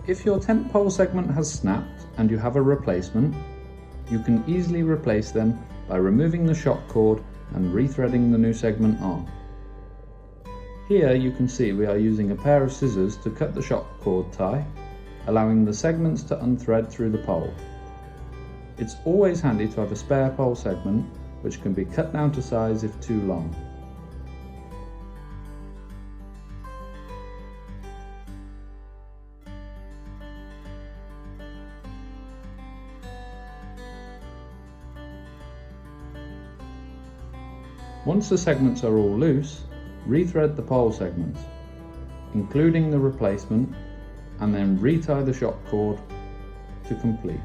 If your tent pole segment has snapped and you have a replacement, you can easily replace them by removing the shock cord and rethreading the new segment on. Here you can see we are using a pair of scissors to cut the shock cord tie, allowing the segments to unthread through the pole. It's always handy to have a spare pole segment which can be cut down to size if too long. Once the segments are all loose, rethread the pole segments, including the replacement, and then retie the shock cord to complete.